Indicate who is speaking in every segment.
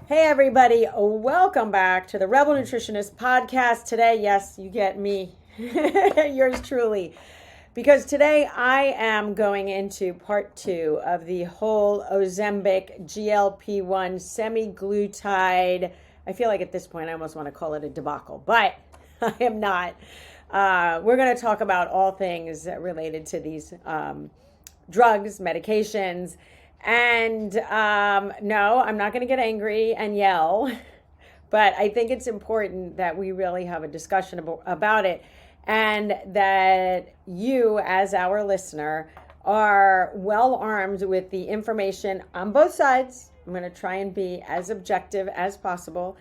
Speaker 1: Hey everybody, welcome back to the Rebel Nutritionist podcast. Today, yes, you get me, yours truly, because today I am going into part 2 of the whole Ozempic GLP-1 semaglutide. I feel like at this point I almost want to call it a debacle, but I am not. We're going to talk about all things related to these drugs, medications. And no, I'm not going to get angry and yell, but I think it's important that we really have a discussion about it, and that you, as our listener, are well armed with the information on both sides. I'm going to try and be as objective as possible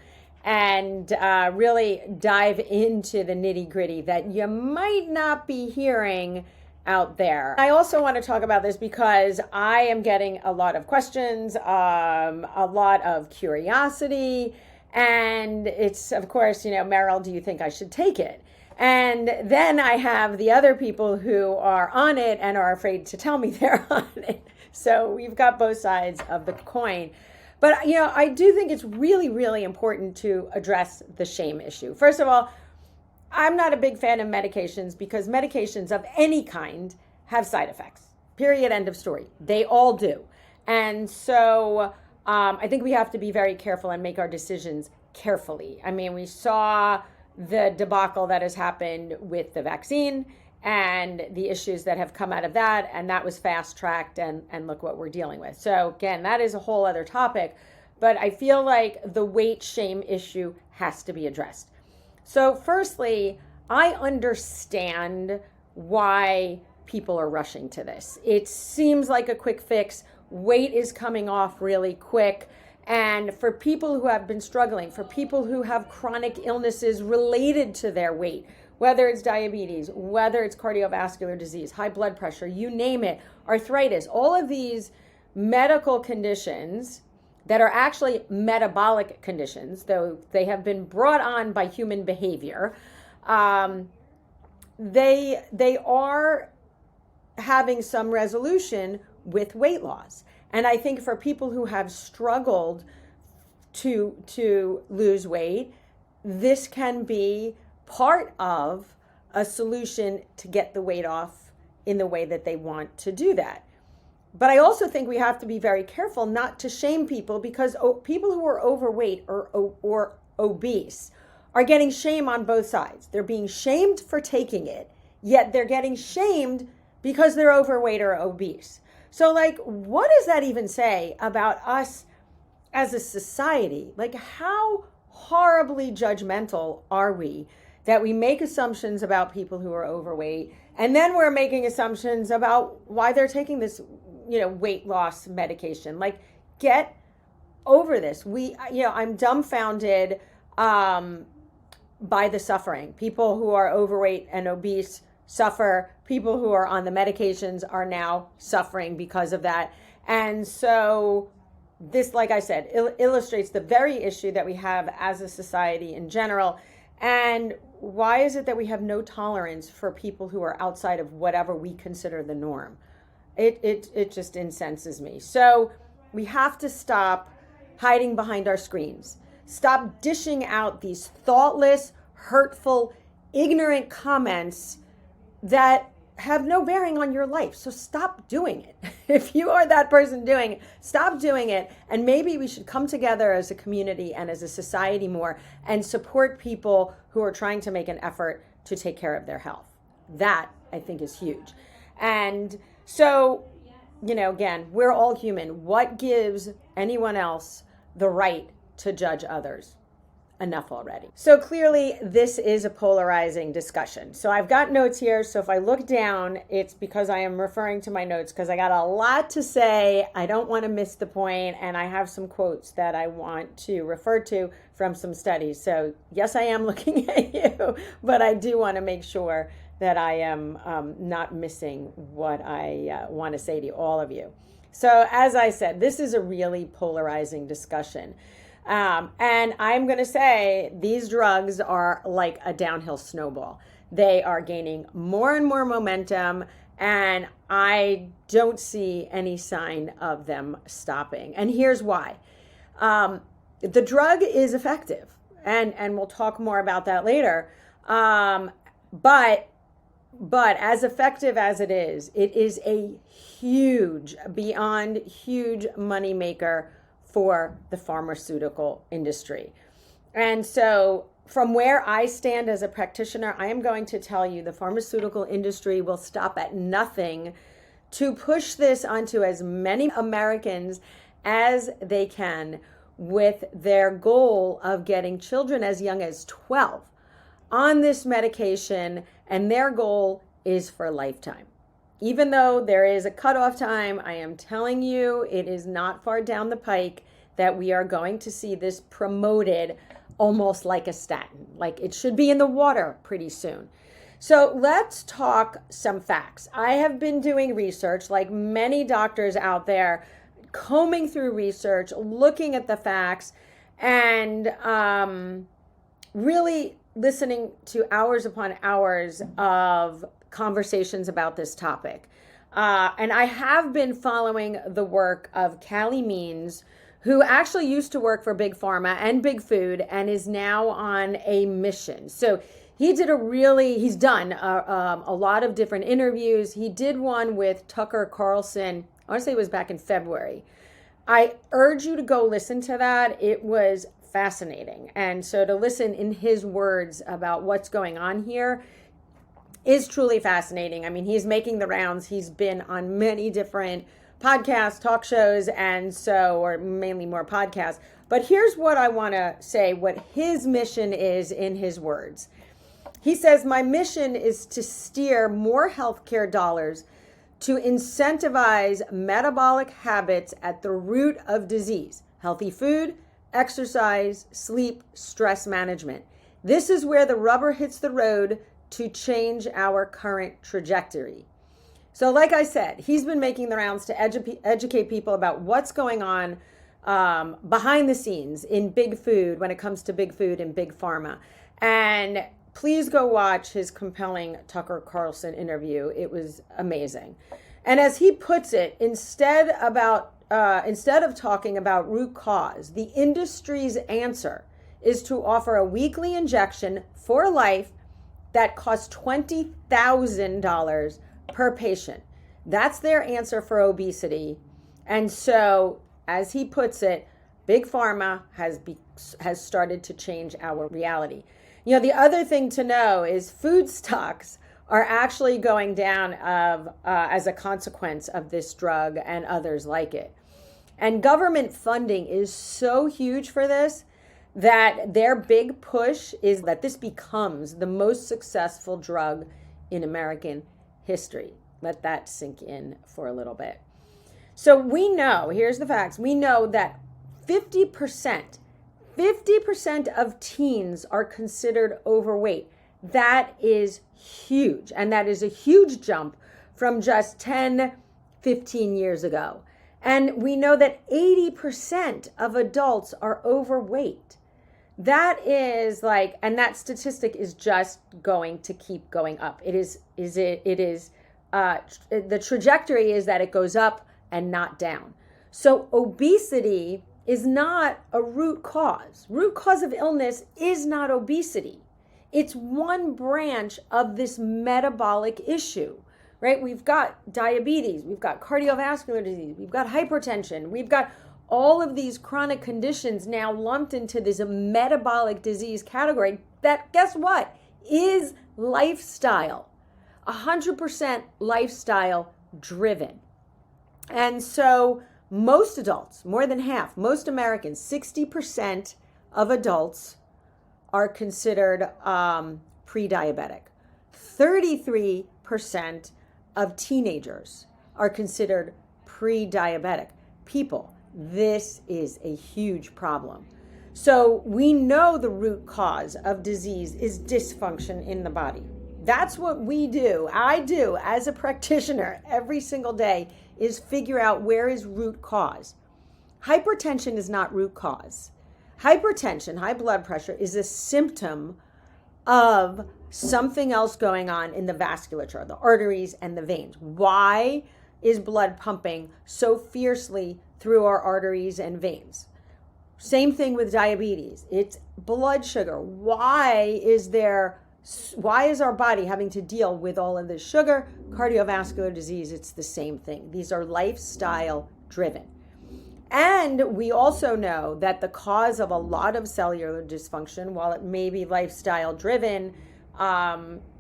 Speaker 1: and really dive into the nitty gritty that you might not be hearing out there. I also want to talk about this because I am getting a lot of questions, a lot of curiosity, and it's, of course, Meryl, do you think I should take it? And then I have the other people who are on it and are afraid to tell me they're on it. So we've got both sides of the coin. But, I do think it's really, really important to address the shame issue. First of all, I'm not a big fan of medications because medications of any kind have side effects. Period. End of story. They all do. And so I think we have to be very careful and make our decisions carefully. I mean, we saw the debacle that has happened with the vaccine and the issues that have come out of that. And that was fast-tracked, and look what we're dealing with. So again, that is a whole other topic. But I feel like the weight shame issue has to be addressed. So firstly, I understand why people are rushing to this. It seems like a quick fix. Weight is coming off really quick. And for people who have been struggling, for people who have chronic illnesses related to their weight, whether it's diabetes, whether it's cardiovascular disease, high blood pressure, you name it, arthritis, all of these medical conditions that are actually metabolic conditions, though they have been brought on by human behavior, they are having some resolution with weight loss. And I think for people who have struggled to lose weight, this can be part of a solution to get the weight off in the way that they want to do that. But I also think we have to be very careful not to shame people, because people who are overweight or obese are getting shame on both sides. They're being shamed for taking it, yet they're getting shamed because they're overweight or obese. So what does that even say about us as a society? How horribly judgmental are we that we make assumptions about people who are overweight, and then we're making assumptions about why they're taking this weight loss medication? Get over this. I'm dumbfounded by the suffering. People who are overweight and obese suffer. People who are on the medications are now suffering because of that. And so this, like I said, illustrates the very issue that we have as a society in general. And why is it that we have no tolerance for people who are outside of whatever we consider the norm? It just incenses me. So we have to stop hiding behind our screens. Stop dishing out these thoughtless, hurtful, ignorant comments that have no bearing on your life. So stop doing it. If you are that person doing it, stop doing it. And maybe we should come together as a community and as a society more and support people who are trying to make an effort to take care of their health. That, I think, is huge. And so, again, we're all human. What gives anyone else the right to judge others? Enough already. So clearly, this is a polarizing discussion. So I've got notes here. So if I look down, it's because I am referring to my notes, because I got a lot to say. I don't want to miss the point, and I have some quotes that I want to refer to from some studies. So yes, I am looking at you, but I do want to make sure that I am not missing what I want to say to all of you. So as I said, this is a really polarizing discussion. And I'm going to say these drugs are like a downhill snowball. They are gaining more and more momentum, and I don't see any sign of them stopping. And here's why. the drug is effective, and we'll talk more about that later. But as effective as it is a huge, beyond huge moneymaker for the pharmaceutical industry. And so from where I stand as a practitioner, I am going to tell you the pharmaceutical industry will stop at nothing to push this onto as many Americans as they can, with their goal of getting children as young as 12 on this medication, and their goal is for a lifetime. Even though there is a cutoff time, I am telling you, it is not far down the pike that we are going to see this promoted almost like a statin. Like it should be in the water pretty soon. So let's talk some facts. I have been doing research, like many doctors out there, combing through research, looking at the facts, and really listening to hours upon hours of conversations about this topic. And I have been following the work of Callie Means, who actually used to work for Big Pharma and Big Food and is now on a mission. So he's done a lot of different interviews. He did one with Tucker Carlson. I want to say it was back in February. I urge you to go listen to that. It was fascinating. And so to listen in his words about what's going on here is truly fascinating. I mean, he's making the rounds. He's been on many different podcasts, talk shows, or mainly more podcasts. But here's what I want to say, what his mission is in his words. He says, "My mission is to steer more healthcare dollars to incentivize metabolic habits at the root of disease: healthy food, exercise, sleep, stress management. This is where the rubber hits the road to change our current trajectory." So like I said, he's been making the rounds to educate people about what's going on behind the scenes in Big Food when it comes to Big Food and Big Pharma. And please go watch his compelling Tucker Carlson interview. It was amazing. And as he puts it, instead of talking about root cause, the industry's answer is to offer a weekly injection for life that costs $20,000 per patient. That's their answer for obesity. And so, as he puts it, Big Pharma has started to change our reality. You know, the other thing to know is food stocks are actually going down as a consequence of this drug and others like it. And government funding is so huge for this that their big push is that this becomes the most successful drug in American history. Let that sink in for a little bit. So we know, here's the facts, we know that 50% of teens are considered overweight. That is huge. And that is a huge jump from just 10, 15 years ago. And we know that 80% of adults are overweight. That is and that statistic is just going to keep going up. The trajectory is that it goes up and not down. So obesity is not a root cause. Root cause of illness is not obesity. It's one branch of this metabolic issue, right? We've got diabetes, we've got cardiovascular disease, we've got hypertension, we've got all of these chronic conditions now lumped into this metabolic disease category that, guess what, is lifestyle. 100% lifestyle driven. And so most adults, more than half, most Americans, 60% of adults are considered pre-diabetic. 33% of teenagers are considered pre-diabetic people. This is a huge problem. So we know the root cause of disease is dysfunction in the body. That's what we do. I do as a practitioner every single day, is figure out where is root cause. Hypertension is not root cause. Hypertension, high blood pressure, is a symptom of something else going on in the vasculature, the arteries and the veins. Why is blood pumping so fiercely through our arteries and veins? Same thing with diabetes. It's blood sugar. Why is our body having to deal with all of this sugar? Cardiovascular disease, it's the same thing. These are lifestyle driven. And we also know that the cause of a lot of cellular dysfunction, while it may be lifestyle driven,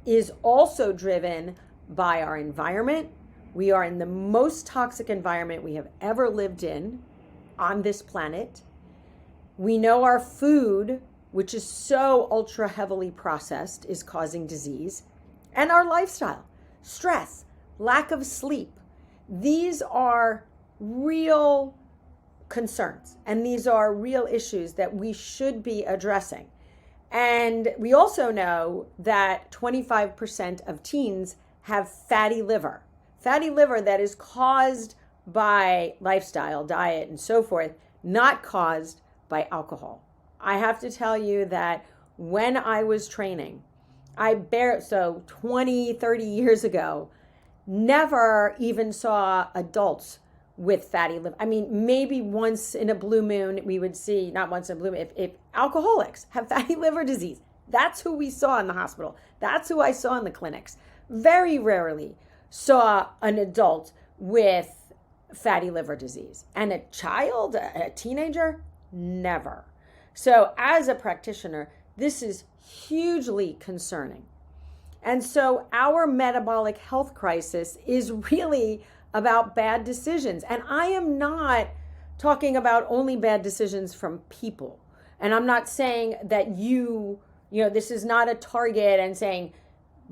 Speaker 1: is also driven by our environment. We are in the most toxic environment we have ever lived in on this planet. We know our food, which is so ultra heavily processed, is causing disease. And our lifestyle, stress, lack of sleep. These are real concerns, and these are real issues that we should be addressing. And we also know that 25% of teens have fatty liver that is caused by lifestyle, diet, and so forth, not caused by alcohol. I have to tell you that when I was training, 20, 30 years ago, never even saw adults with fatty liver. I mean, maybe once in a blue moon we would see, not once in a blue moon, if alcoholics have fatty liver disease. That's who we saw in the hospital. That's who I saw in the clinics. Very rarely saw an adult with fatty liver disease. And a child, a teenager, never. So as a practitioner, this is hugely concerning. And so our metabolic health crisis is really about bad decisions. And I am not talking about only bad decisions from people. And I'm not saying that this is not a target and saying,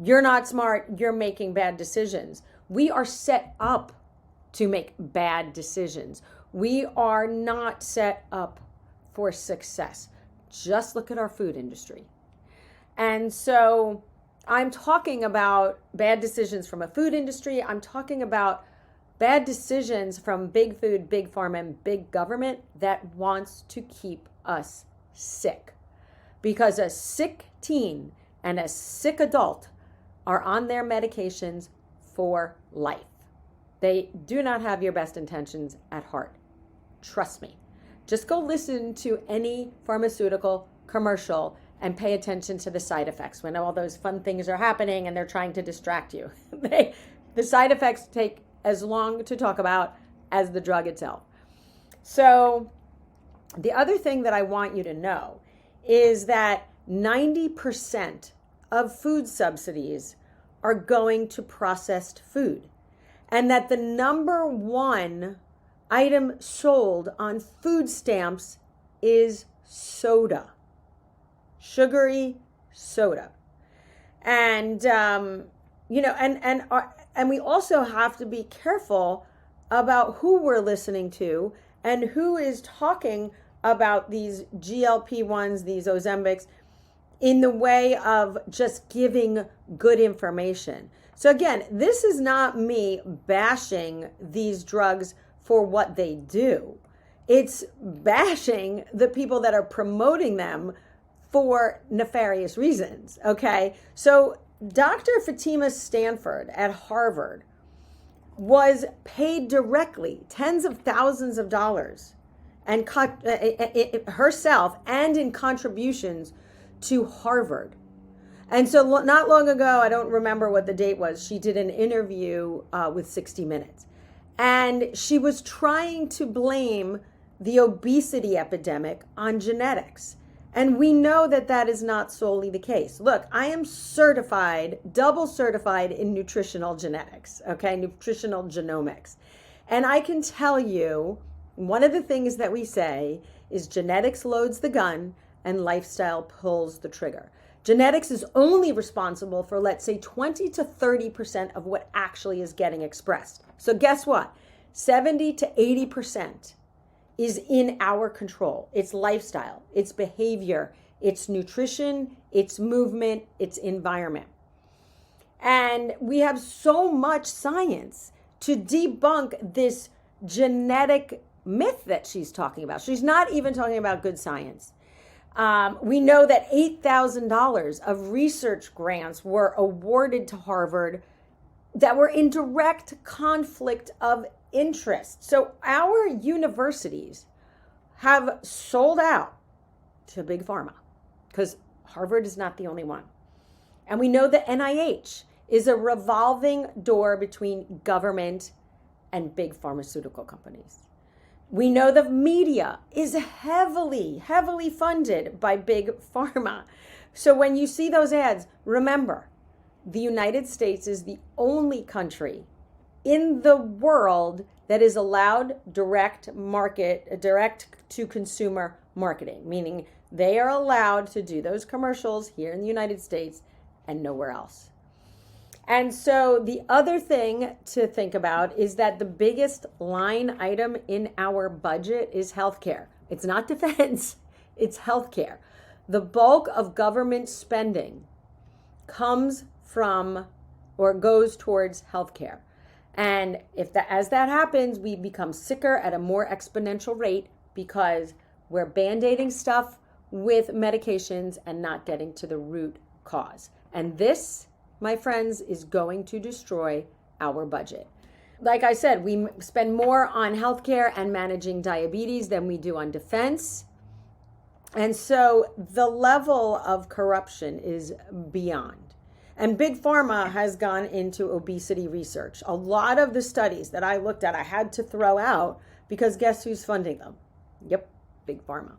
Speaker 1: you're not smart, you're making bad decisions. We are set up to make bad decisions. We are not set up for success. Just look at our food industry. And so I'm talking about bad decisions from a food industry. I'm talking about bad decisions from big food, big pharma, and big government that wants to keep us sick. Because a sick teen and a sick adult are on their medications for life. They do not have your best intentions at heart. Trust me. Just go listen to any pharmaceutical commercial and pay attention to the side effects when all those fun things are happening and they're trying to distract you. The side effects take as long to talk about as the drug itself. So the other thing that I want you to know is that 90% of food subsidies are going to processed food, and that the number one item sold on food stamps is soda, sugary soda. And and we also have to be careful about who we're listening to and who is talking about these GLP-1s, these Ozempics, in the way of just giving good information. So again, this is not me bashing these drugs for what they do. It's bashing the people that are promoting them for nefarious reasons, okay? So Dr. Fatima Stanford at Harvard was paid directly tens of thousands of dollars and herself and in contributions to Harvard. And so not long ago, I don't remember what the date was, she did an interview with 60 Minutes. And she was trying to blame the obesity epidemic on genetics. And we know that that is not solely the case. Look, I am certified, double certified in nutritional genetics, okay, nutritional genomics. And I can tell you, one of the things that we say is genetics loads the gun and lifestyle pulls the trigger. Genetics is only responsible for, let's say, 20 to 30% of what actually is getting expressed. So guess what? 70 to 80% is in our control. It's lifestyle, it's behavior, it's nutrition, it's movement, it's environment. And we have so much science to debunk this genetic myth that she's talking about. She's not even talking about good science. We know that $8,000 of research grants were awarded to Harvard that were in direct conflict of interest. So our universities have sold out to Big Pharma, because Harvard is not the only one. And we know that NIH is a revolving door between government and big pharmaceutical companies. We know the media is heavily funded by Big Pharma. So when you see those ads, remember, the United States is the only country in the world that is allowed direct to consumer marketing, meaning they are allowed to do those commercials here in the United States and nowhere else. And so the other thing to think about is that the biggest line item in our budget is healthcare. It's not defense, it's healthcare. The bulk of government spending comes from or goes towards healthcare. And as that happens, we become sicker at a more exponential rate because we're band-aiding stuff with medications and not getting to the root cause. And this, my friends, is going to destroy our budget. Like I said, we spend more on healthcare and managing diabetes than we do on defense. And so the level of corruption is beyond. And Big Pharma has gone into obesity research. A lot of the studies that I looked at, I had to throw out because guess who's funding them? Yep, Big Pharma.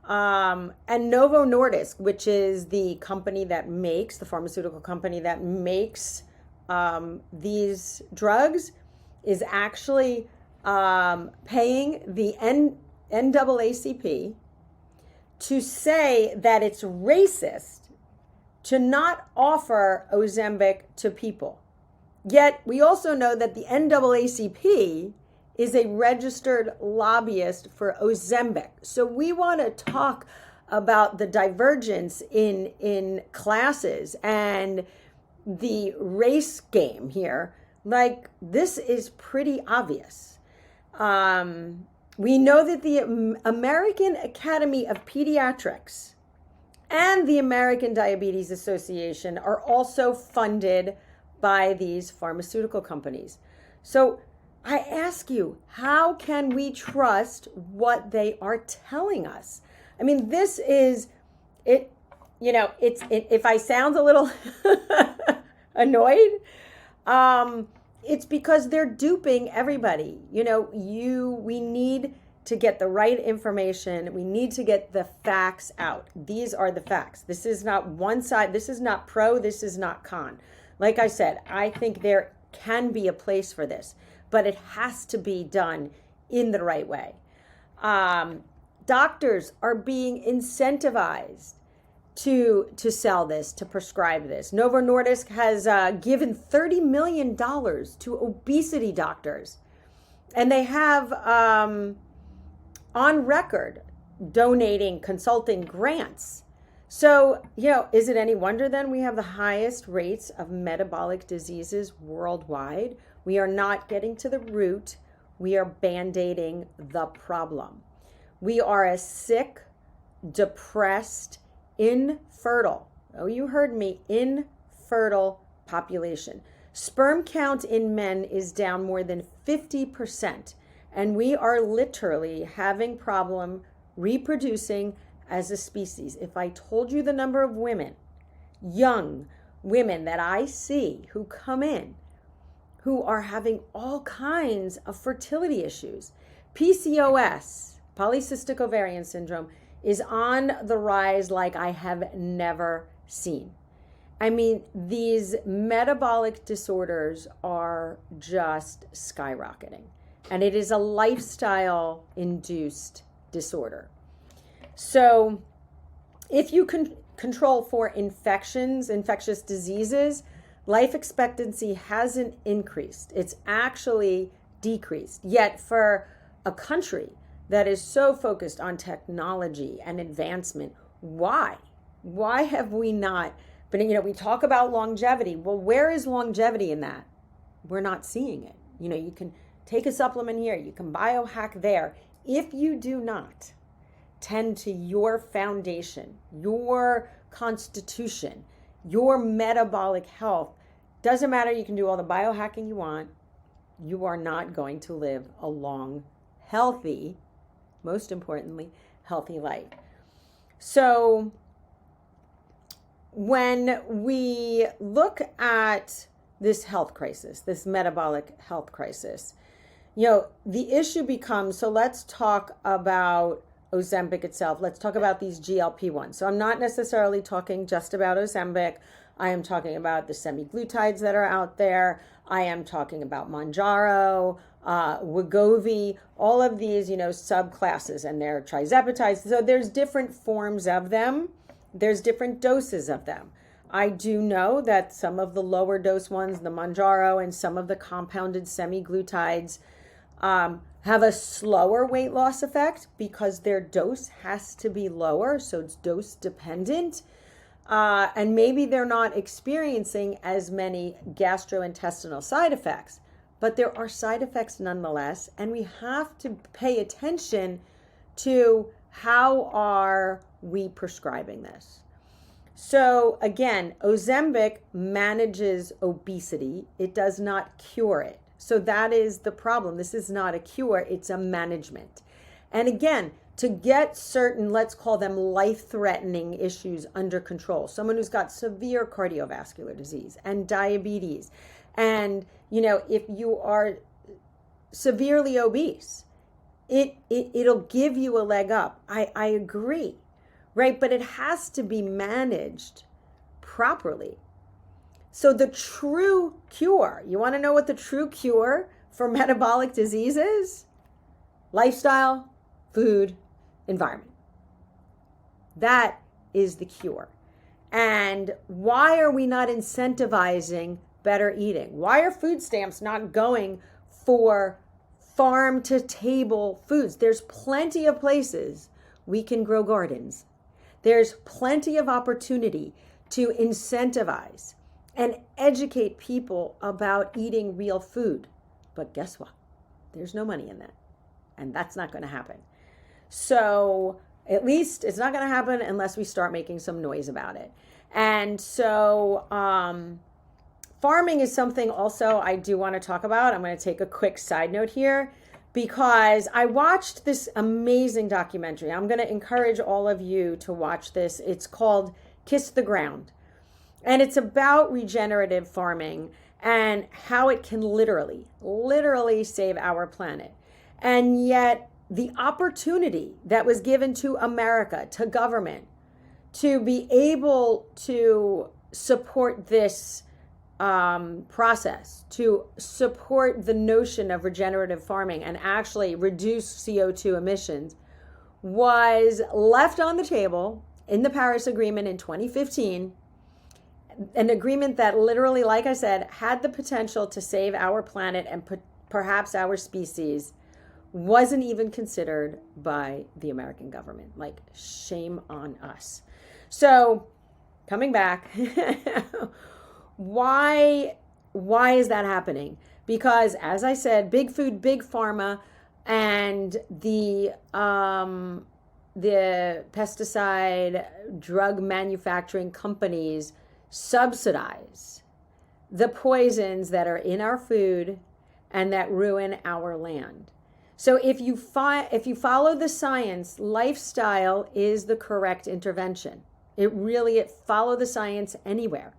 Speaker 1: And Novo Nordisk, which is the company that makes, the pharmaceutical company that makes these drugs, is actually paying the NAACP to say that it's racist to not offer Ozempic to people. Yet we also know that the NAACP is a registered lobbyist for Ozempic. So we want to talk about the divergence in classes and the race game here. Like, this is pretty obvious. We know that the American Academy of Pediatrics and the American Diabetes Association are also funded by these pharmaceutical companies. So I ask you, how can we trust what they are telling us? I mean, this is it. You know, if I sound a little annoyed, it's because they're duping everybody. You know, we need to get the right information. We need to get the facts out. These are the facts. This is not one side. This is not pro. This is not con. Like I said, I think there can be a place for this, but it has to be done in the right way. Doctors are being incentivized to sell this, to prescribe this. Novo Nordisk has given $30 million to obesity doctors, and they have on record donating consulting grants. So, you know, is it any wonder then we have the highest rates of metabolic diseases worldwide? We are not getting to the root. We are band-aiding the problem. We are a sick, depressed, infertile, oh, you heard me, infertile population. Sperm count in men is down more than 50%, and we are literally having problem reproducing as a species. If I told you the number of women, young women that I see who come in, who are having all kinds of fertility issues, PCOS, polycystic ovarian syndrome, is on the rise like I have never seen. I mean, these metabolic disorders are just skyrocketing, and it is a lifestyle-induced disorder. So if you can control for infections, infectious diseases, life expectancy hasn't increased. It's actually decreased. Yet for a country that is so focused on technology and advancement, why? Why have we not been, we talk about longevity. Well, where is longevity in that? We're not seeing it. You can take a supplement here, you can biohack there. If you do not tend to your foundation, your constitution, your metabolic health, doesn't matter, you can do all the biohacking you want, you are not going to live a long, healthy most importantly, healthy life. So when we look at this health crisis, this metabolic health crisis, the issue becomes, so let's talk about Ozempic itself. Let's talk about these GLP-1s. So I'm not necessarily talking just about Ozempic. I am talking about the semaglutides that are out there. I am talking about Mounjaro, Wegovy, all of these, subclasses, and they're trizepatides. So there's different forms of them. There's different doses of them. I do know that some of the lower dose ones, the Mounjaro and some of the compounded semaglutides, have a slower weight loss effect because their dose has to be lower. So it's dose dependent. And maybe they're not experiencing as many gastrointestinal side effects, but there are side effects nonetheless. And we have to pay attention to how are we prescribing this. So again, Ozempic manages obesity. It does not cure it. So that is the problem. This is not a cure, it's a management. And again, to get certain, let's call them life-threatening issues under control, someone who's got severe cardiovascular disease and diabetes, and if you are severely obese, it'll give you a leg up. I agree, right? But it has to be managed properly. So the true cure, you want to know what the true cure for metabolic disease is? Lifestyle, food, environment. That is the cure. And why are we not incentivizing better eating? Why are food stamps not going for farm to table foods? There's plenty of places we can grow gardens. There's plenty of opportunity to incentivize and educate people about eating real food. But guess what? There's no money in that. And that's not going to happen. So at least it's not going to happen unless we start making some noise about it. And so farming is something also I do want to talk about. I'm going to take a quick side note here because I watched this amazing documentary. I'm going to encourage all of you to watch this. It's called Kiss the Ground. And it's about regenerative farming and how it can literally save our planet. And yet the opportunity that was given to America, to government, to be able to support this process, to support the notion of regenerative farming and actually reduce CO2 emissions, was left on the table in the Paris Agreement in 2015. An agreement that literally, like I said, had the potential to save our planet and perhaps our species, wasn't even considered by the American government. Like, shame on us. So, coming back, why is that happening? Because, as I said, big food, big pharma, and the pesticide drug manufacturing companies subsidize the poisons that are in our food and that ruin our land. So if you follow the science, lifestyle is the correct intervention. It follow the science anywhere.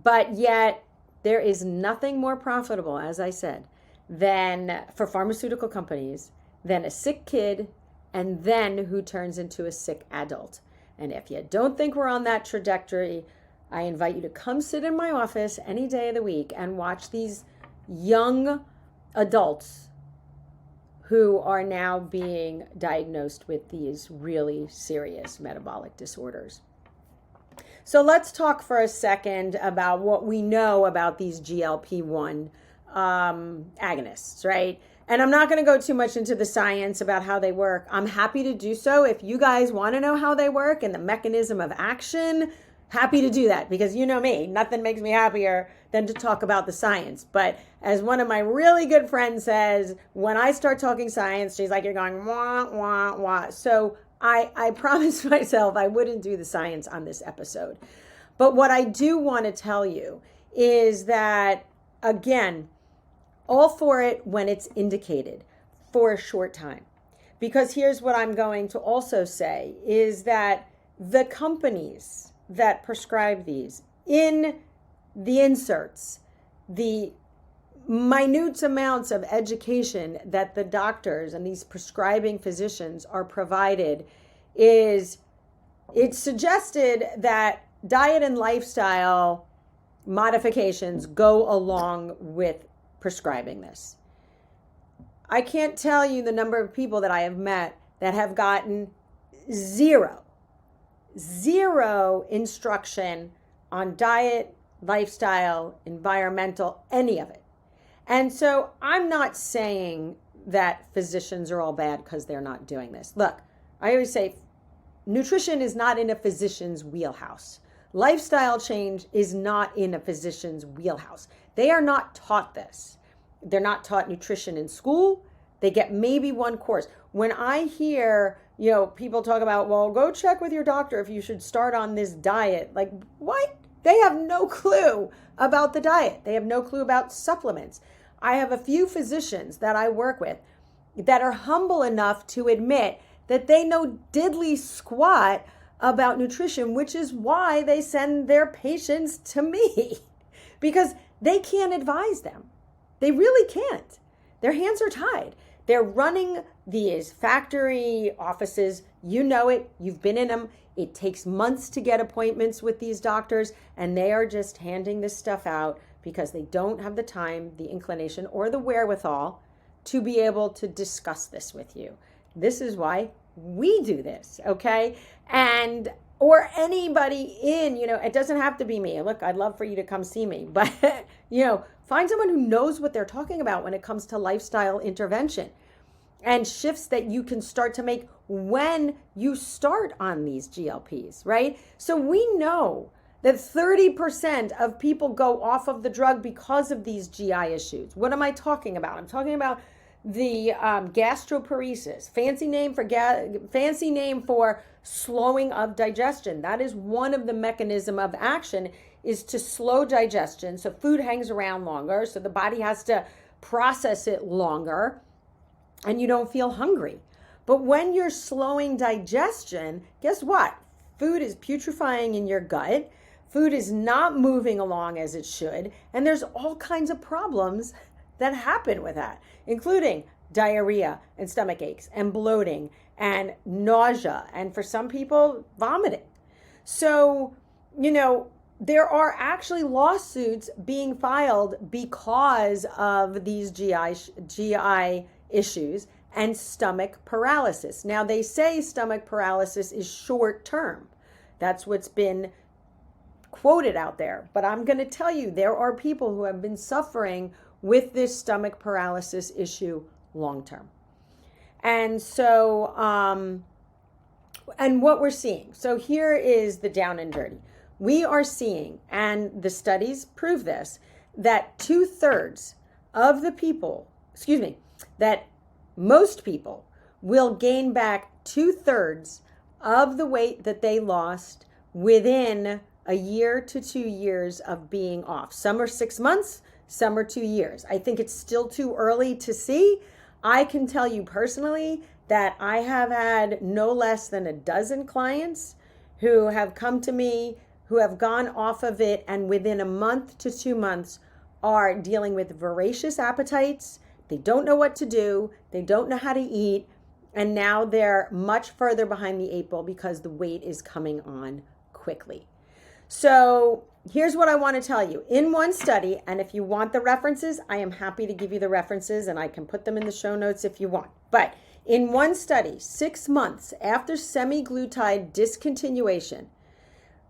Speaker 1: But yet there is nothing more profitable, as I said, than for pharmaceutical companies than a sick kid and then who turns into a sick adult. And if you don't think we're on that trajectory, I invite you to come sit in my office any day of the week and watch these young adults who are now being diagnosed with these really serious metabolic disorders. So let's talk for a second about what we know about these GLP-1 agonists, right? And I'm not going to go too much into the science about how they work. I'm happy to do so. If you guys want to know how they work and the mechanism of action, happy to do that, because you know me, nothing makes me happier than to talk about the science. But as one of my really good friends says, when I start talking science, she's like, you're going wah, wah, wah. So I promised myself I wouldn't do the science on this episode. But what I do want to tell you is that, again, all for it when it's indicated for a short time. Because here's what I'm going to also say is that the companies that prescribe these, in the inserts, the minute amounts of education that the doctors and these prescribing physicians are provided, is it's suggested that diet and lifestyle modifications go along with prescribing this. I can't tell you the number of people that I have met that have gotten zero instruction on diet, lifestyle, environmental, any of it. And so I'm not saying that physicians are all bad because they're not doing this. Look, I always say nutrition is not in a physician's wheelhouse. Lifestyle change is not in a physician's wheelhouse. They are not taught this. They're not taught nutrition in school. They get maybe one course. When I hear, people talk about, well, go check with your doctor if you should start on this diet. Like, what? They have no clue about the diet. They have no clue about supplements. I have a few physicians that I work with that are humble enough to admit that they know diddly squat about nutrition, which is why they send their patients to me, because they can't advise them. They really can't. Their hands are tied. They're running these factory offices. You know it. You've been in them. It takes months to get appointments with these doctors, and they are just handing this stuff out because they don't have the time, the inclination, or the wherewithal to be able to discuss this with you. This is why we do this, okay? Or anybody it doesn't have to be me. Look, I'd love for you to come see me, but, find someone who knows what they're talking about when it comes to lifestyle intervention and shifts that you can start to make when you start on these GLPs, right? So we know that 30% of people go off of the drug because of these GI issues. What am I talking about? I'm talking about the gastroparesis, fancy name for slowing of digestion. That is one of the mechanism of action, is to slow digestion. So food hangs around longer, so the body has to process it longer, and you don't feel hungry. But when you're slowing digestion, guess what? Food is putrefying in your gut. Food is not moving along as it should, and there's all kinds of problems that happen with that, including diarrhea and stomach aches and bloating and nausea, and for some people, vomiting. So, there are actually lawsuits being filed because of these GI issues and stomach paralysis. Now, they say stomach paralysis is short term. That's what's been quoted out there. But I'm going to tell you, there are people who have been suffering with this stomach paralysis issue long term. And so, and what we're seeing. So here is the down and dirty. We are seeing, and the studies prove this, that 2/3 of the people, that most people will gain back 2/3 of the weight that they lost within a year to 2 years of being off. Some are 6 months, some are 2 years. I think it's still too early to see. I can tell you personally that I have had no less than a dozen clients who have come to me, who have gone off of it, and within a month to 2 months are dealing with voracious appetites. They don't know what to do. They don't know how to eat. And now they're much further behind the 8 ball because the weight is coming on quickly. So here's what I want to tell you. In one study, and if you want the references, I am happy to give you the references, and I can put them in the show notes if you want. But in one study, 6 months after semaglutide discontinuation,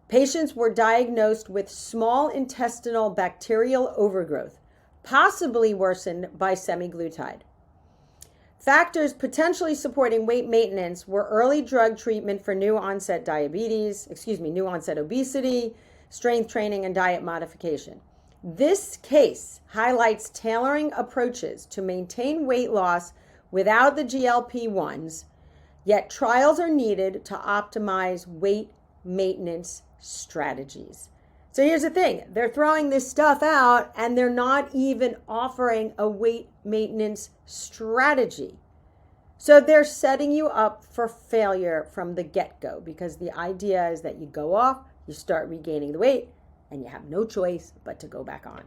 Speaker 1: patients were diagnosed with small intestinal bacterial overgrowth, possibly worsened by semaglutide. Factors potentially supporting weight maintenance were early drug treatment for new onset obesity, strength training, and diet modification. This case highlights tailoring approaches to maintain weight loss without the GLP-1s, yet trials are needed to optimize weight maintenance strategies. So here's the thing. They're throwing this stuff out and they're not even offering a weight maintenance strategy. So they're setting you up for failure from the get-go, because the idea is that you go off, you start regaining the weight, and you have no choice but to go back on.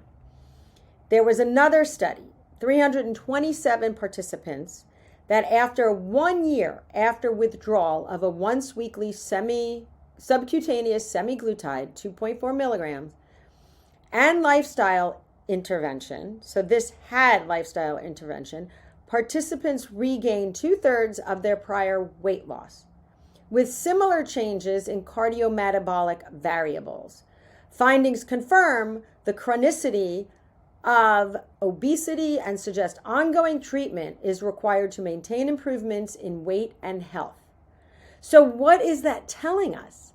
Speaker 1: There was another study, 327 participants, that after 1 year after withdrawal of a once weekly subcutaneous semaglutide, 2.4 milligrams, and lifestyle intervention, so this had lifestyle intervention, participants regained 2/3 of their prior weight loss, with similar changes in cardiometabolic variables. Findings confirm the chronicity of obesity and suggest ongoing treatment is required to maintain improvements in weight and health. So what is that telling us?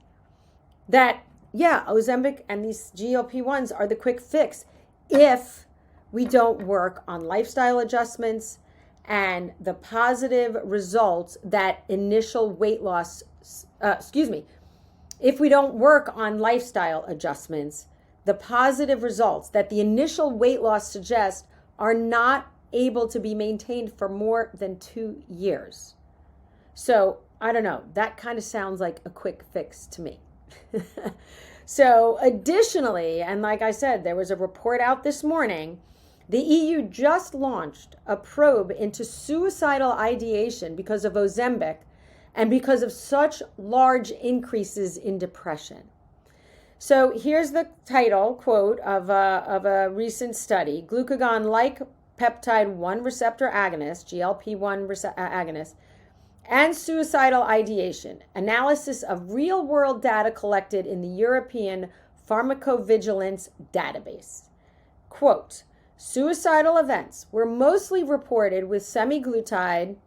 Speaker 1: That, yeah, Ozempic and these GLP-1s are the quick fix if we don't work on lifestyle adjustments and the positive results that initial weight loss, if we don't work on lifestyle adjustments, the positive results that the initial weight loss suggests are not able to be maintained for more than 2 years. So I don't know, that kind of sounds like a quick fix to me. So additionally, and like I said, there was a report out this morning, the EU just launched a probe into suicidal ideation because of Ozempic and because of such large increases in depression. So here's the title, quote, of a recent study. Glucagon-like peptide 1 receptor agonist, GLP-1 agonist, and suicidal ideation. Analysis of real-world data collected in the European Pharmacovigilance Database. Quote, suicidal events were mostly reported with semaglutide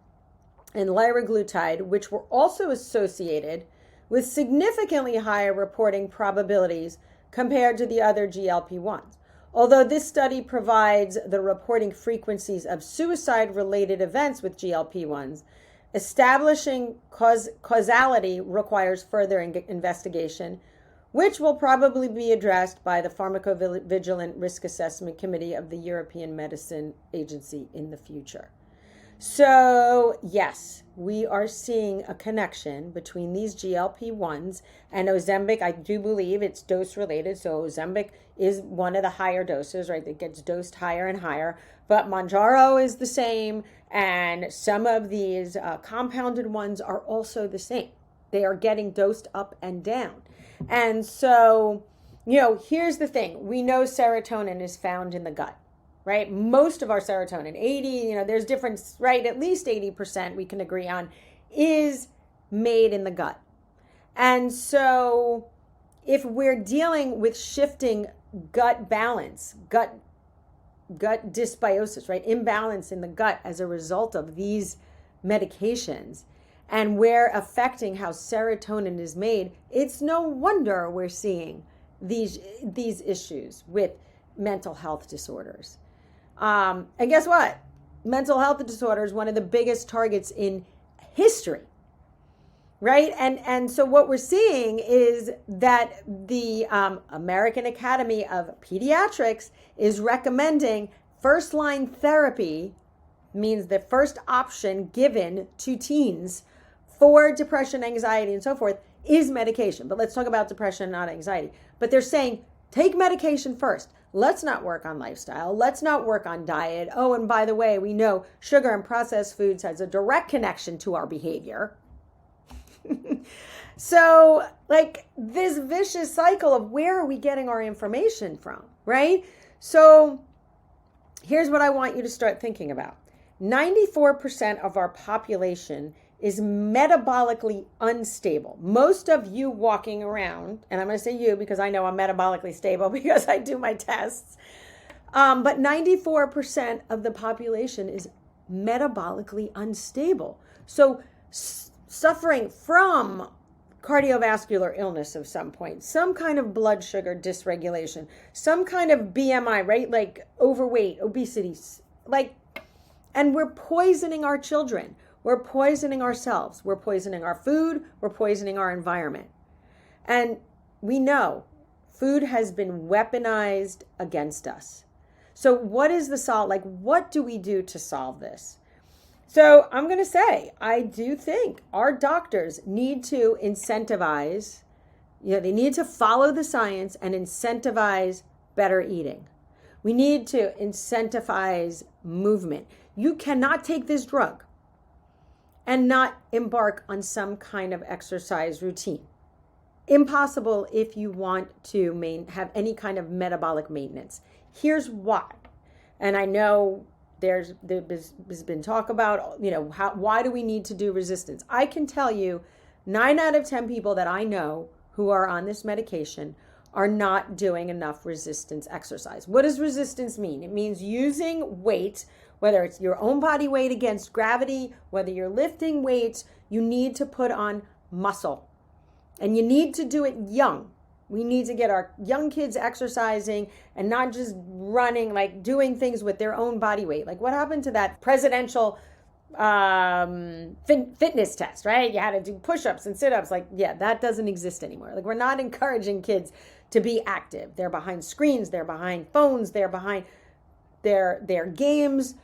Speaker 1: and liraglutide, which were also associated with significantly higher reporting probabilities compared to the other GLP-1s. Although this study provides the reporting frequencies of suicide-related events with GLP-1s, establishing causality requires further investigation, which will probably be addressed by the Pharmacovigilance Risk Assessment Committee of the European Medicine Agency in the future. So, yes, we are seeing a connection between these GLP-1s and Ozempic. I do believe it's dose related. So Ozempic is one of the higher doses, right? That gets dosed higher and higher. But Mounjaro is the same. And some of these compounded ones are also the same. They are getting dosed up and down. And so, here's the thing. We know serotonin is found in the gut. Right? Most of our serotonin, 80, there's difference, right? At least 80% we can agree on is made in the gut. And so if we're dealing with shifting gut balance, gut dysbiosis, right? Imbalance in the gut as a result of these medications, and we're affecting how serotonin is made, it's no wonder we're seeing these issues with mental health disorders. And guess what? Mental health disorder is one of the biggest targets in history, right? And so what we're seeing is that the American Academy of Pediatrics is recommending first-line therapy, means the first option given to teens for depression, anxiety, and so forth is medication. But let's talk about depression, not anxiety. But they're saying, take medication first. Let's not work on lifestyle. Let's not work on diet. Oh, and by the way, we know sugar and processed foods has a direct connection to our behavior. So, this vicious cycle of where are we getting our information from, right? So, here's what I want you to start thinking about. 94% of our population is metabolically unstable. Most of you walking around, and I'm going to say you because I know I'm metabolically stable because I do my tests, but 94% of the population is metabolically unstable. So suffering from cardiovascular illness of some point, some kind of blood sugar dysregulation, some kind of BMI, right? Like overweight, obesity, and we're poisoning our children. We're poisoning ourselves. We're poisoning our food. We're poisoning our environment. And we know food has been weaponized against us. So what is the solve? What do we do to solve this? So I'm going to say, I do think our doctors need to incentivize, they need to follow the science and incentivize better eating. We need to incentivize movement. You cannot take this drug and not embark on some kind of exercise routine. Impossible if you want to have any kind of metabolic maintenance. Here's why. And I know there's been talk about, why do we need to do resistance? I can tell you 9 out of 10 people that I know who are on this medication are not doing enough resistance exercise. What does resistance mean? It means using weight, whether it's your own body weight against gravity, whether you're lifting weights, you need to put on muscle. And you need to do it young. We need to get our young kids exercising and not just running, like doing things with their own body weight. Like what happened to that presidential fitness test, right? You had to do push-ups and sit-ups. Like, yeah, that doesn't exist anymore. Like we're not encouraging kids to be active. They're behind screens, they're behind phones, they're behind their games,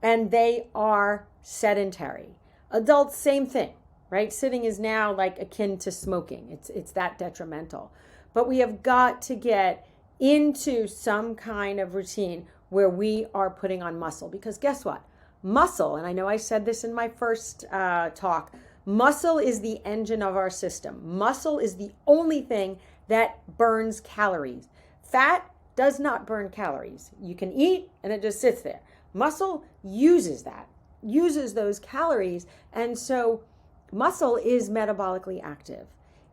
Speaker 1: and they are sedentary. Adults, same thing, right? Sitting is now like akin to smoking. It's that detrimental. But we have got to get into some kind of routine where we are putting on muscle, because guess what? Muscle, and I know I said this in my first talk, muscle is the engine of our system. Muscle is the only thing that burns calories. Fat does not burn calories. You can eat and it just sits there. Muscle uses those calories. And so muscle is metabolically active.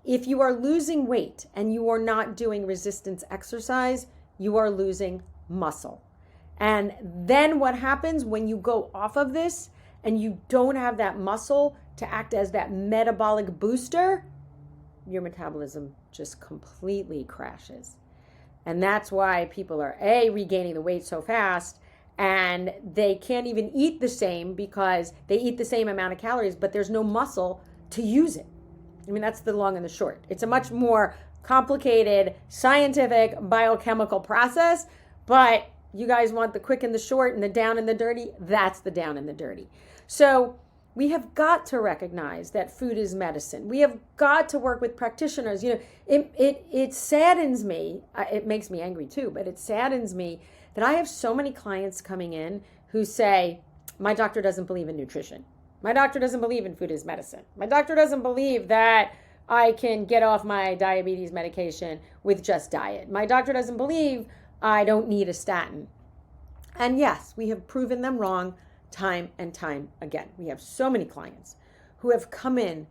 Speaker 1: If you are losing weight and you are not doing resistance exercise, you are losing muscle. And then what happens when you go off of this and you don't have that muscle to act as that metabolic booster? Your metabolism just completely crashes. And that's why people are regaining the weight so fast, and they can't even eat the same because they eat the same amount of calories, but there's no muscle to use it. I mean, that's the long and the short. It's a much more complicated scientific biochemical process, but you guys want the quick and the short and the down and the dirty. That's the down and the dirty. So we have got to recognize that food is medicine. We have got to work with practitioners. It saddens me. It makes me angry too, but it saddens me that I have so many clients coming in who say, my doctor doesn't believe in nutrition. My doctor doesn't believe in food as medicine. My doctor doesn't believe that I can get off my diabetes medication with just diet. My doctor doesn't believe I don't need a statin. And yes, we have proven them wrong time and time again. We have so many clients who have come in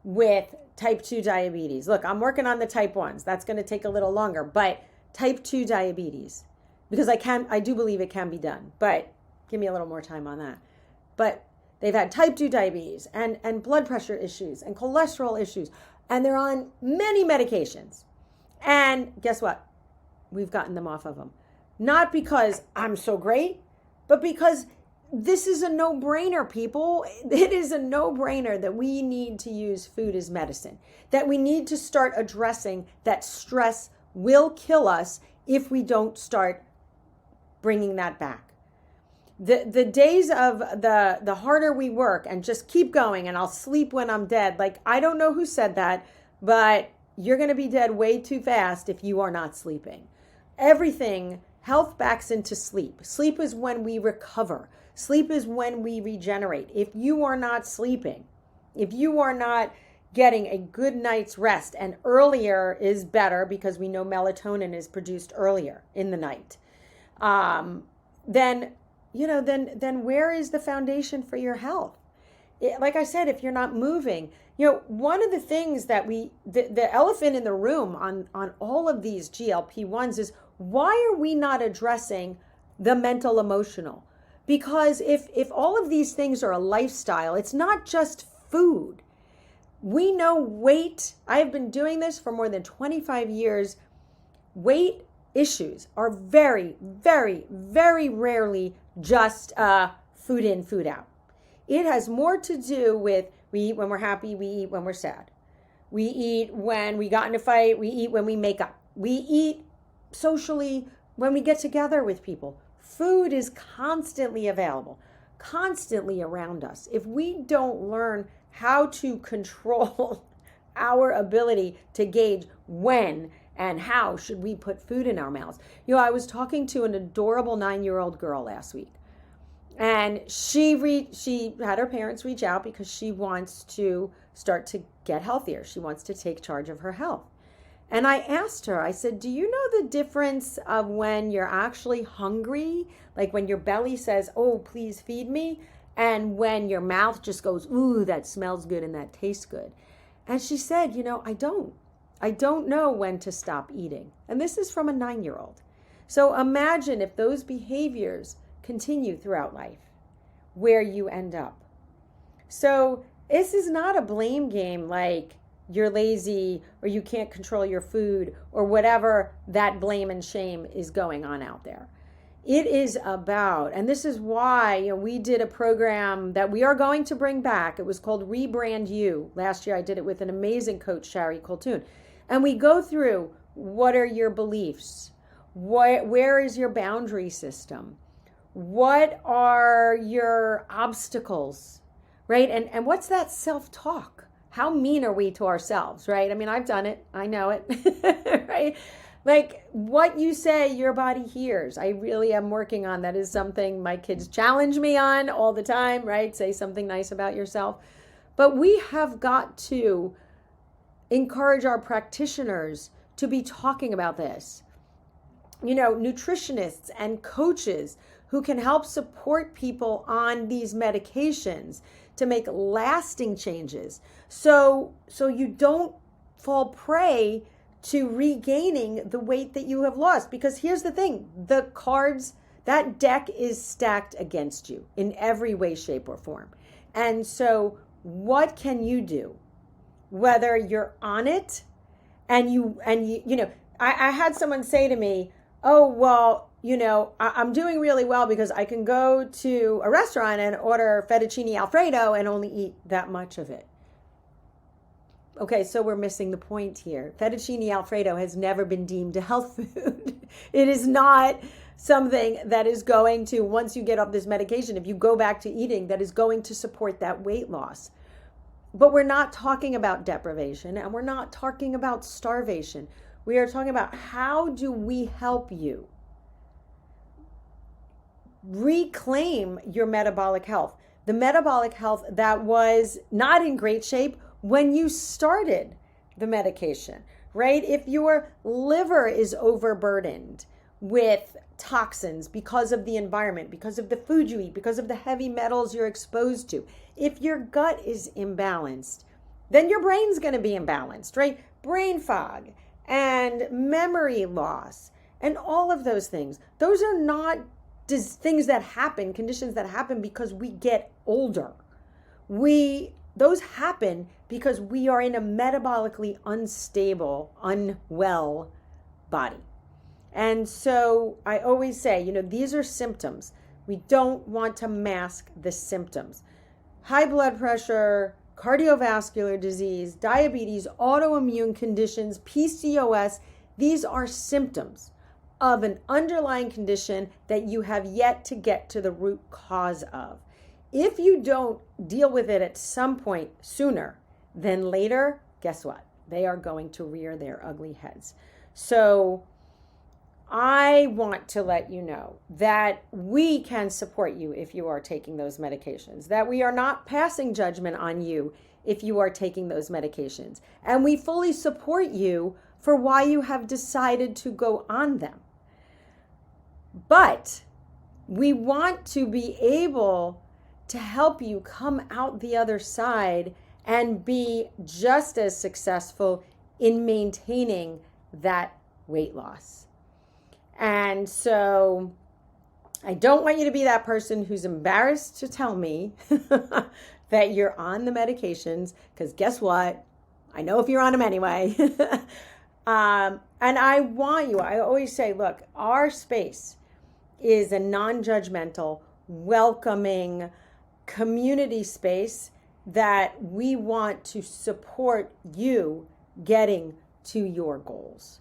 Speaker 1: with type 2 diabetes. Look, I'm working on the type 1s. That's going to take a little longer, but type 2 diabetes, because I do believe it can be done, but give me a little more time on that. But they've had type 2 diabetes and blood pressure issues and cholesterol issues, and they're on many medications. And guess what? We've gotten them off of them. Not because I'm so great, but because this is a no-brainer, people. It is a no-brainer that we need to use food as medicine, that we need to start addressing that stress will kill us if we don't start bringing that back. The days of the harder we work and just keep going and I'll sleep when I'm dead. Like, I don't know who said that, but you're going to be dead way too fast if you are not sleeping. Everything, health backs into sleep. Sleep is when we recover. Sleep is when we regenerate. If you are not sleeping, if you are not getting a good night's rest, and earlier is better because we know melatonin is produced earlier in the night, then where is the foundation for your health? Like I said, if you're not moving, one of the things that the elephant in the room on all of these GLP-1s is, why are we not addressing the mental emotional? Because if all of these things are a lifestyle, it's not just food. We know weight. I have been doing this for more than 25 years. Weight issues are very, very, very rarely just food in, food out. It has more to do with, we eat when we're happy, we eat when we're sad. We eat when we got in a fight, we eat when we make up. We eat socially when we get together with people. Food is constantly available, constantly around us, if we don't learn how to control our ability to gauge when and how should we put food in our mouths. I was talking to an adorable 9-year-old girl last week, and she had her parents reach out because she wants to start to get healthier. She wants to take charge of her health. And I asked her, I said, do you know the difference of when you're actually hungry, like when your belly says, oh, please feed me, and when your mouth just goes, ooh, that smells good and that tastes good? And she said, I don't know when to stop eating. And this is from a 9-year-old. So imagine if those behaviors continue throughout life, where you end up. So this is not a blame game like you're lazy or you can't control your food or whatever that blame and shame is going on out there. It is about, and this is why we did a program that we are going to bring back. It was called Rebrand You. Last year I did it with an amazing coach, Shari Coltoon. And we go through, what are your beliefs? Where is your boundary system? What are your obstacles, right? And what's that self-talk? How mean are we to ourselves, right? I mean, I've done it. I know it, right? Like what you say, your body hears. I really am working on that. Is something my kids challenge me on all the time, right? Say something nice about yourself. But we have got to encourage our practitioners to be talking about this. Nutritionists and coaches who can help support people on these medications to make lasting changes. So you don't fall prey to regaining the weight that you have lost. Because here's the thing, the cards, that deck is stacked against you in every way, shape, or form. And so what can you do? Whether you're on it and I had someone say to me, oh, well, I'm doing really well because I can go to a restaurant and order fettuccine Alfredo and only eat that much of it. Okay, so we're missing the point here. Fettuccine Alfredo has never been deemed a health food. It is not something that is going to, once you get off this medication, if you go back to eating, that is going to support that weight loss. But we're not talking about deprivation and we're not talking about starvation. We are talking about how do we help you reclaim your metabolic health. The metabolic health that was not in great shape when you started the medication, right? If your liver is overburdened with toxins because of the environment, because of the food you eat, because of the heavy metals you're exposed to, if your gut is imbalanced, then your brain's going to be imbalanced, right? Brain fog and memory loss and all of those things. Those are not things that happen, conditions that happen because we get older. Those happen because we are in a metabolically unstable, unwell body. And so I always say, these are symptoms. We don't want to mask the symptoms. High blood pressure, cardiovascular disease, diabetes, autoimmune conditions, PCOS, these are symptoms of an underlying condition that you have yet to get to the root cause of. If you don't deal with it at some point sooner than later, guess what? They are going to rear their ugly heads. So I want to let you know that we can support you if you are taking those medications, that we are not passing judgment on you if you are taking those medications. And we fully support you for why you have decided to go on them. But we want to be able to help you come out the other side and be just as successful in maintaining that weight loss. And so I don't want you to be that person who's embarrassed to tell me that you're on the medications, because guess what? I know if you're on them anyway. And I always say, look, our space is a non-judgmental, welcoming community space that we want to support you getting to your goals.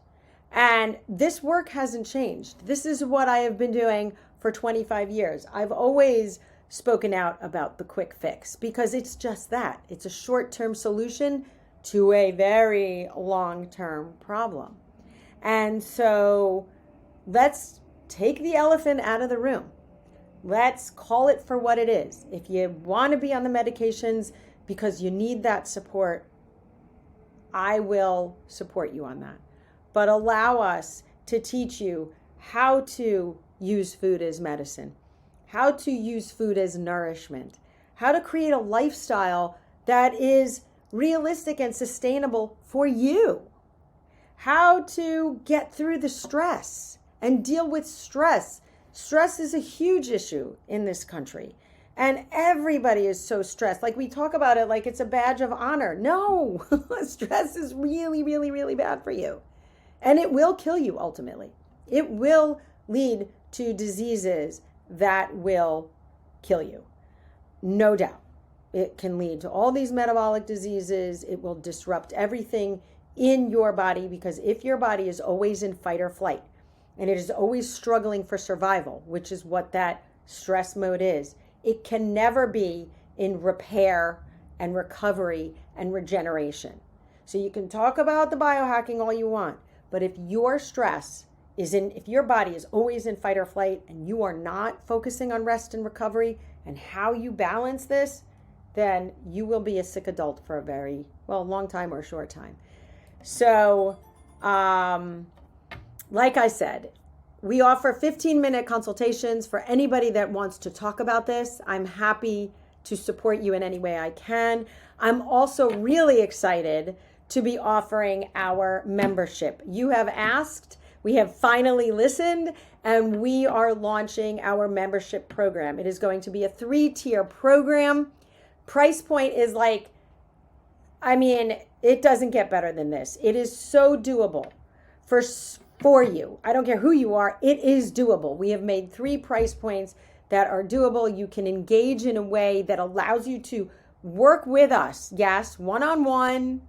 Speaker 1: And this work hasn't changed. This is what I have been doing for 25 years. I've always spoken out about the quick fix, because it's just that. It's a short-term solution to a very long-term problem. And so let's take the elephant out of the room. Let's call it for what it is. If you want to be on the medications because you need that support, I will support you on that. But allow us to teach you how to use food as medicine, how to use food as nourishment, how to create a lifestyle that is realistic and sustainable for you, how to get through the stress and deal with stress. Stress is a huge issue in this country, and everybody is so stressed. Like, we talk about it like it's a badge of honor. No, stress is really, really, really bad for you, and it will kill you ultimately. It will lead to diseases that will kill you, no doubt. It can lead to all these metabolic diseases. It will disrupt everything in your body, because if your body is always in fight or flight and it is always struggling for survival, which is what that stress mode is, it can never be in repair and recovery and regeneration. So you can talk about the biohacking all you want, but if your stress if your body is always in fight or flight and you are not focusing on rest and recovery and how you balance this, then you will be a sick adult for a very, long time or a short time. So, like I said, we offer 15-minute consultations for anybody that wants to talk about this. I'm happy to support you in any way I can. I'm also really excited to be offering our membership. You have asked, we have finally listened, and we are launching our membership program. It is going to be a 3-tier program. Price point is it doesn't get better than this. It is so doable for you. I don't care who you are. It is doable. We have made 3 price points that are doable. You can engage in a way that allows you to work with us. Yes, one-on-one.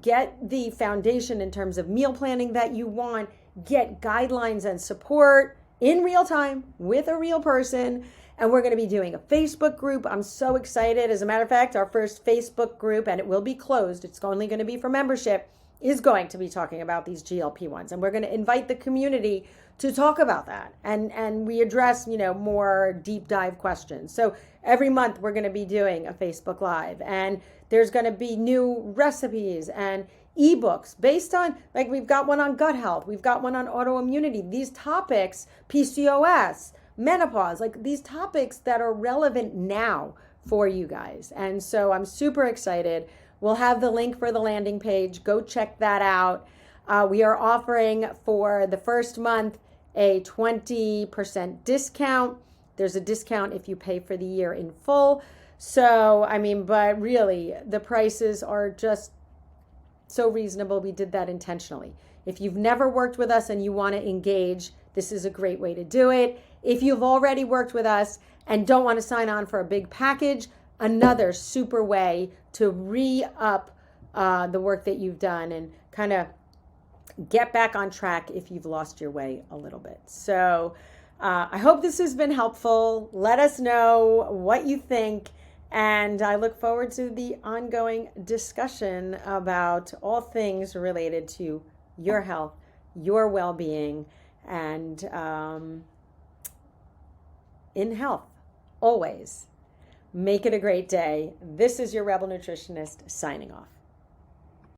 Speaker 1: Get the foundation in terms of meal planning that you want, get guidelines and support in real time with a real person. And we're going to be doing a Facebook group. I'm so excited. As a matter of fact, our first Facebook group, and it will be closed, it's only going to be for membership, is going to be talking about these GLP-1s. And we're going to invite the community to talk about that. And we address, more deep dive questions. So every month we're going to be doing a Facebook Live, and there's going to be new recipes and ebooks based on, we've got one on gut health. We've got one on autoimmunity. These topics, PCOS, menopause, these topics that are relevant now for you guys. And so I'm super excited. We'll have the link for the landing page. Go check that out. We are offering for the first month a 20% discount. There's a discount if you pay for the year in full. So, but really, the prices are just so reasonable. We did that intentionally. If you've never worked with us and you want to engage, this is a great way to do it. If you've already worked with us and don't want to sign on for a big package, another super way to re-up the work that you've done and kind of get back on track if you've lost your way a little bit. So I hope this has been helpful. Let us know what you think. And I look forward to the ongoing discussion about all things related to your health, your well-being, and in health, always. Make it a great day. This is your Rebel Nutritionist signing off.